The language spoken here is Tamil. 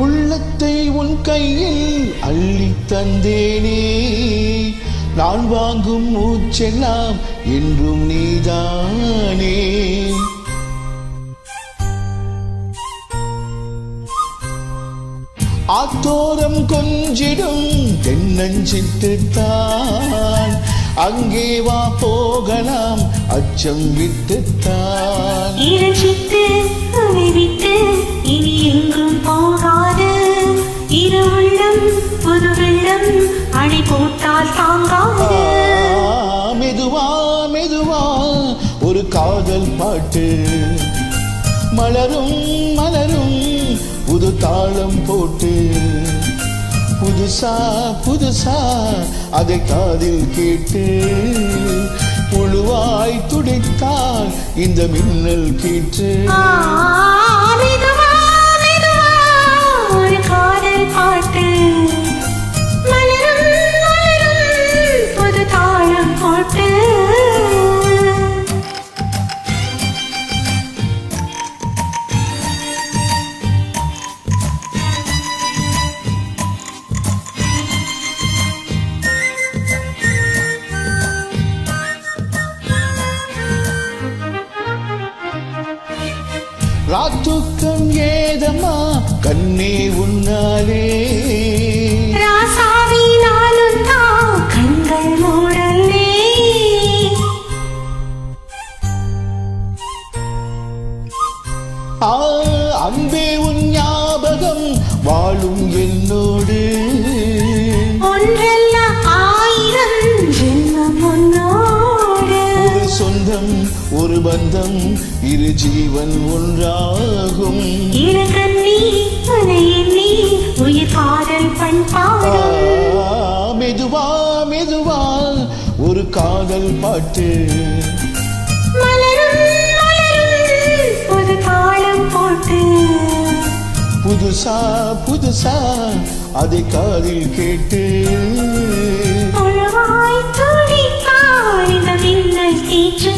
உள்ளத்தை உன் கையில் அள்ளி தந்தேனே, நான் வாங்கும் மூச்செல்லாம் என்றும் நீதானே. ஆத்தோரம் கொஞ்சிடும் தென்னஞ்சிட்டுத்தான், அங்கே வா போகலாம் அச்சம் விட்டுத்தான். இரஞ்சிட்டு அவை விட்டு இனி எங்கும் போகாது, இரு உள்ளம் புது வெள்ளம் அணை போட்டால் தாங்காது. மெதுவா மெதுவா ஒரு காதல் பாட்டு, மலரும் மலரும் புது தாளம் போட்டு, புதுசா புதுசா அதை காதில் கேட்டு, புழுவாய் துடித்தால் இந்த மின்னல் கீற்று. மெதுவா மெதுவா ஒரு காதல் பாட்டு, மலரும் மலரும் புது தாளம் போட்டு. ராத்துக்கம் ஏதம்மா கண்ணே உன்னாலே, ராசாவி நானும் தான் கண்கள் மூடலே. அன்பே உன் ஞாபகம் வாழும் என்னோடு, ஒன்றல்ல ஆயிரம் ஜென்மம் உன்னோடு. ஒரு சொந்தம் ஒரு பந்தம் இரு ஜீவன் ஒன்றாகும். இரு கண்ணி உனை எண்ணி உயிர் காதல் பண்பாடும். மெதுவா மெதுவா ஒரு காதல் பாட்டு, மலரும் மலரும் புது தாளம் போட்டு, புதுசா புதுசா அதை காதில் கேட்டு, புழுவாய் துடித்தால் இந்த மின்னல் கீற்று.